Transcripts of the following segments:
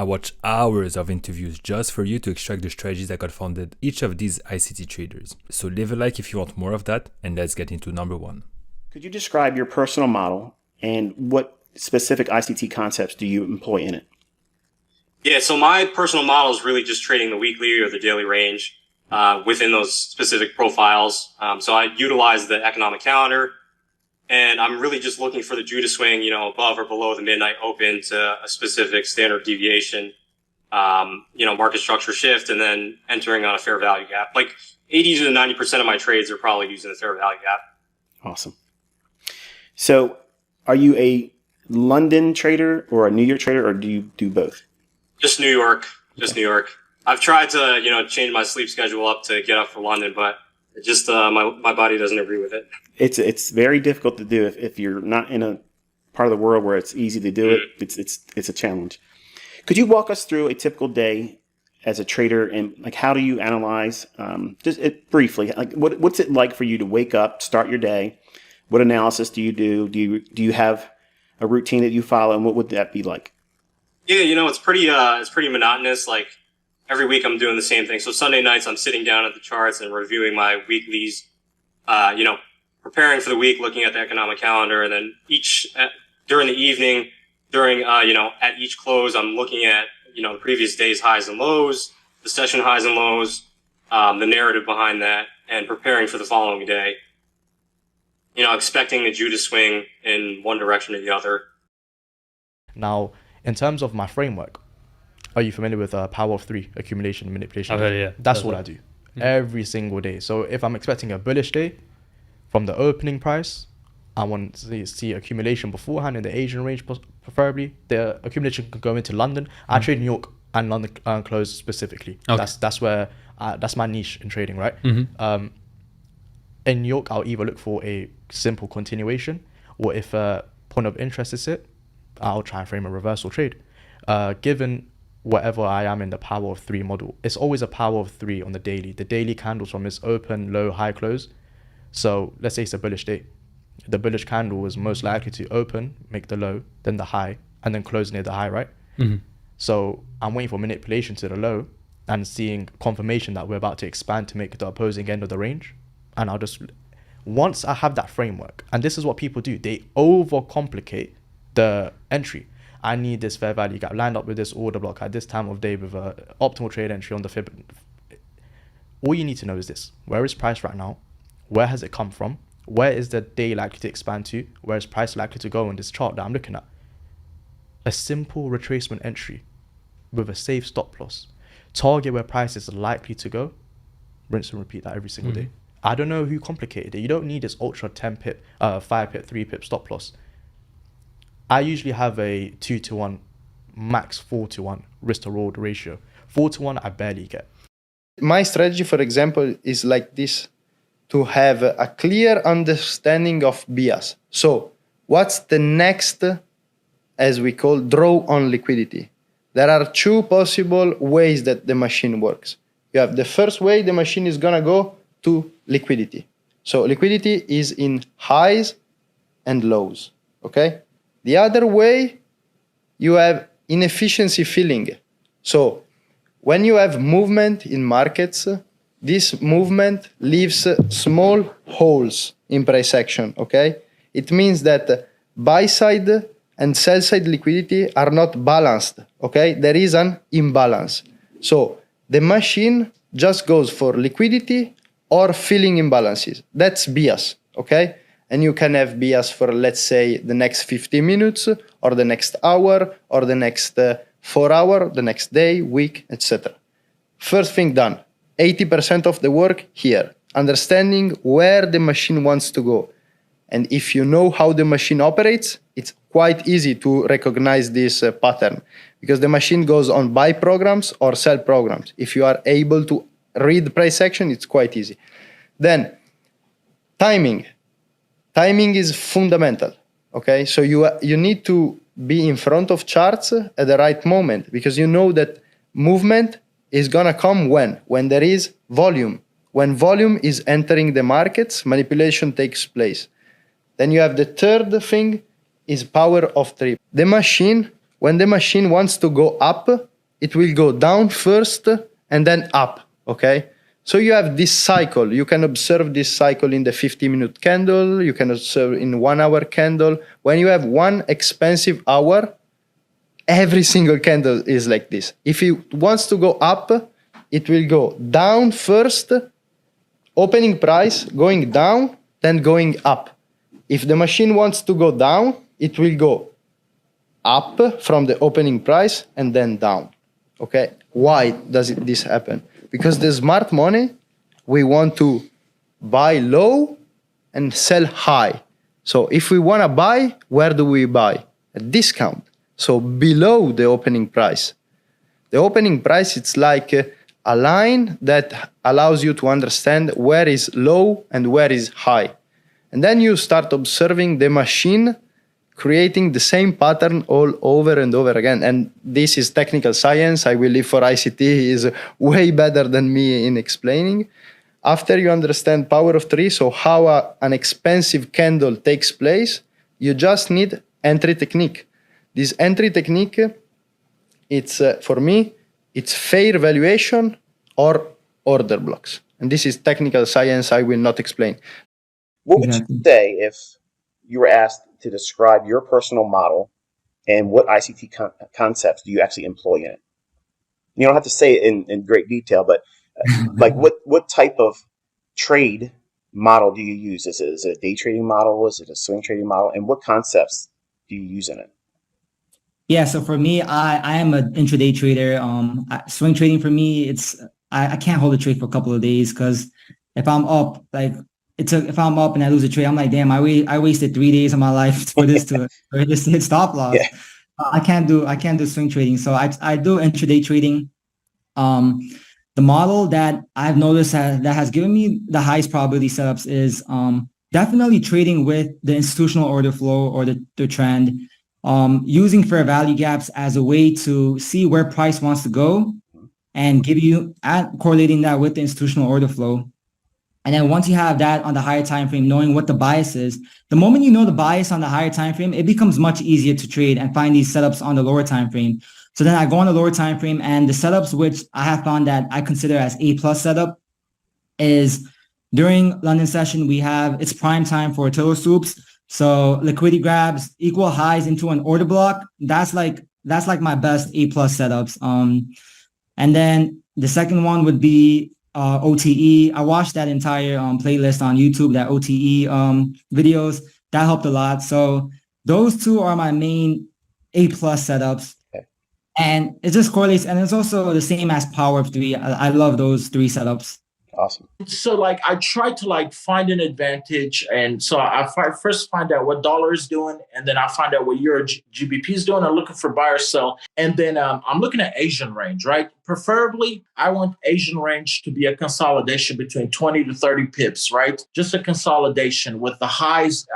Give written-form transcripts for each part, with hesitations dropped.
I watched hours of interviews just for you to extract the strategies that got founded each of these ICT traders. So leave a like if you want more of that, and let's get into number one. Could you describe your personal model and what specific ICT concepts do you employ in it? Yeah, so my personal model is really just trading the weekly or the daily range within those specific profiles. So I utilize the economic calendar, and I'm really just looking for the Judah swing, above or below the midnight open to a specific standard deviation, market structure shift, and then entering on a fair value gap. Like 80 to 90% of my trades are probably using the fair value gap. Awesome. So are you a London trader or a New York trader, or do you do both? Just New York. New York. I've tried to, change my sleep schedule up to get up for London, but it just my body doesn't agree with it. It's very difficult to do if you're not in a part of the world where it's easy to do it. It's a challenge. Could you walk us through a typical day as a trader, and like how do you analyze? Briefly, like what's it like for you to wake up, start your day? What analysis do you do? Do you have a routine that you follow, and what would that be like? Yeah, it's pretty monotonous. Like every week I'm doing the same thing. So Sunday nights I'm sitting down at the charts and reviewing my weeklies, preparing for the week, looking at the economic calendar, and then during the evening, at each close, I'm looking at, the previous day's highs and lows, the session highs and lows, the narrative behind that, and preparing for the following day. Expecting the Judah swing in one direction or the other. Now, in terms of my framework, are you familiar with power of three, accumulation and manipulation? I've heard it, yeah. That's what I do every single day. So if I'm expecting a bullish day from the opening price, I want to see accumulation beforehand in the Asian range, preferably. The accumulation can go into London. I trade New York and London close specifically. Okay. That's where that's my niche in trading, right? In New York, I'll either look for a simple continuation, or if a point of interest is hit, I'll try and frame a reversal trade. Given whatever I am in the power of three model, it's always a power of three on the daily. The daily candles from its open, low, high, close. So let's say it's a bullish day. The bullish candle is most likely to open, make the low, then the high, and then close near the high, right? So I'm waiting for manipulation to the low and seeing confirmation that we're about to expand to make the opposing end of the range. And once I have that framework, and this is what people do, they overcomplicate the entry. I need this fair value gap lined up with this order block at this time of day with an optimal trade entry on the fib. All you need to know is this: where is price right now? Where has it come from? Where is the day likely to expand to? Where is price likely to go in this chart that I'm looking at? A simple retracement entry with a safe stop loss. Target where price is likely to go. Rinse and repeat that every single day. I don't know who complicated it. You don't need this ultra 10 pip, 5 pip, 3 pip stop loss. I usually have a 2-to-1, max 4-to-1 risk to reward ratio. 4-to-1 I barely get. My strategy, for example, is like this: to have a clear understanding of bias. So what's the next, as we call, draw on liquidity? There are two possible ways that the machine works. You have the first way, the machine is gonna go to liquidity. So liquidity is in highs and lows, okay? The other way, you have inefficiency filling. So when you have movement in markets, this movement leaves small holes in price action, okay? It means that buy side and sell side liquidity are not balanced, okay? There is an imbalance. So the machine just goes for liquidity or filling imbalances. That's bias, okay? And you can have bias for, let's say, the next 50 minutes, or the next hour, or the next 4 hours, the next day, week, etc. First thing done, 80% of the work here, understanding where the machine wants to go. And if you know how the machine operates, it's quite easy to recognize this pattern, because the machine goes on buy programs or sell programs. If you are able to read price action, it's quite easy. Then timing. Timing is fundamental, okay? So you need to be in front of charts at the right moment, because you know that movement is gonna come when there is volume. When volume is entering the markets, manipulation takes place. Then you have the third thing is power of three. The machine, when the machine wants to go up, it will go down first and then up, okay? So you have this cycle. You can observe this cycle in the 50-minute candle. You can observe in 1 hour candle. When you have one expensive hour, every single candle is like this. If it wants to go up, it will go down first, opening price, going down, then going up. If the machine wants to go down, it will go up from the opening price and then down. Okay? Why does this happen? Because the smart money, we want to buy low and sell high. So if we want to buy, where do we buy? At discount. So below the opening price. The opening price, it's like a line that allows you to understand where is low and where is high. And then you start observing the machine creating the same pattern all over and over again. And this is technical science. I will leave for ICT. He is way better than me in explaining. After you understand power of three, so how an expensive candle takes place, you just need entry technique. This entry technique, it's for me, it's fair valuation or order blocks. And this is technical science I will not explain. What would you say if you were asked to describe your personal model and what ICT concepts do you actually employ in it? You don't have to say it in great detail, but like what type of trade model do you use? Is it a day trading model? Is it a swing trading model? And what concepts do you use in it? Yeah, so for me, I am an intraday trader. Swing trading for me, it's I can't hold a trade for a couple of days because if I'm up, if I'm up and I lose a trade, I'm like, damn, I wasted 3 days of my life for this to hit stop loss. Yeah. I can't do swing trading. So I do intraday trading. The model that I've noticed that has given me the highest probability setups is definitely trading with the institutional order flow or the trend, using fair value gaps as a way to see where price wants to go and correlating that with the institutional order flow. And then once you have that on the higher time frame, knowing what the bias is, the moment you know the bias on the higher time frame, it becomes much easier to trade and find these setups on the lower time frame. So then I go on the lower time frame, and the setups which I have found that I consider as A+ setup is during London session, it's prime time for Tiller swoops. So liquidity grabs, equal highs into an order block. That's like my best A+ setups. And then the second one would be OTE. I watched that entire playlist on YouTube, that OTE videos. That helped a lot. So those two are my main A+ setups. Okay. And it just correlates. And it's also the same as power of three. I love those three setups. Awesome. So I try to find an advantage. And so I first find out what dollar is doing. And then I find out what Euro GBP is doing. I'm looking for buy or sell. And then I'm looking at Asian range, right? Preferably, I want Asian range to be a consolidation between 20 to 30 pips, right? Just a consolidation with the highs.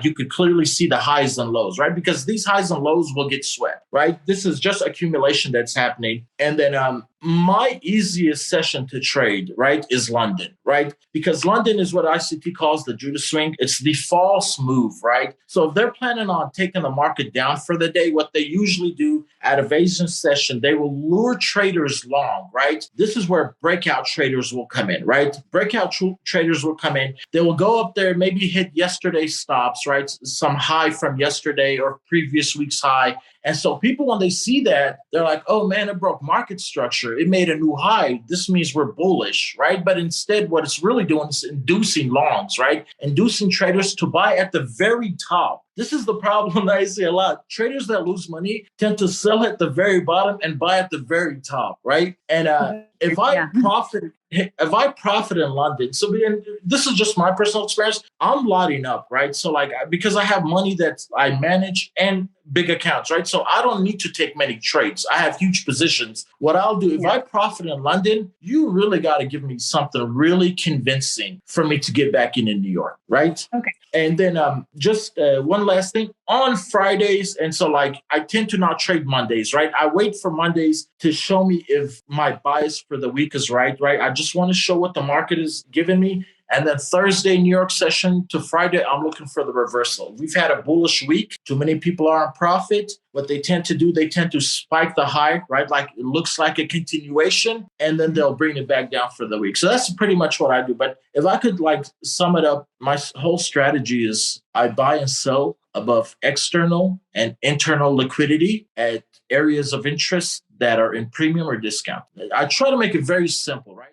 You could clearly see the highs and lows, right? Because these highs and lows will get swept, right? This is just accumulation that's happening. And then my easiest session to trade, right, is London, right? Because London is what ICT calls the Judas swing. It's the false move, right? So if they're planning on taking the market down for the day, what they usually do at a Asian session, they will lure traders long, right? This is where breakout traders will come in, right? Breakout traders will come in. They will go up there, maybe hit yesterday's stops, right? Some high from yesterday or previous week's high. And so people, when they see that, they're like, oh man, it broke market structure. It made a new high. This means we're bullish, right? But instead, what it's really doing is inducing longs, right? Inducing traders to buy at the very top. This is the problem that I see a lot. Traders that lose money tend to sell at the very bottom and buy at the very top, right? And if I profit in London, so this is just my personal experience, I'm lotting up, right? So because I have money that I manage and big accounts, right? So I don't need to take many trades. I have huge positions. What I'll do, if I profit in London, you really got to give me something really convincing for me to get back in New York, right? Okay. And then just one last thing on Fridays. And so I tend to not trade Mondays, right? I wait for Mondays to show me if my bias for the week is right? I just want to show what the market is giving me. And then Thursday, New York session to Friday, I'm looking for the reversal. We've had a bullish week. Too many people are on profit. What they tend to do, they tend to spike the high, right? Like it looks like a continuation, and then they'll bring it back down for the week. So that's pretty much what I do. But if I could like sum it up, my whole strategy is I buy and sell above external and internal liquidity at areas of interest that are in premium or discount. I try to make it very simple, right?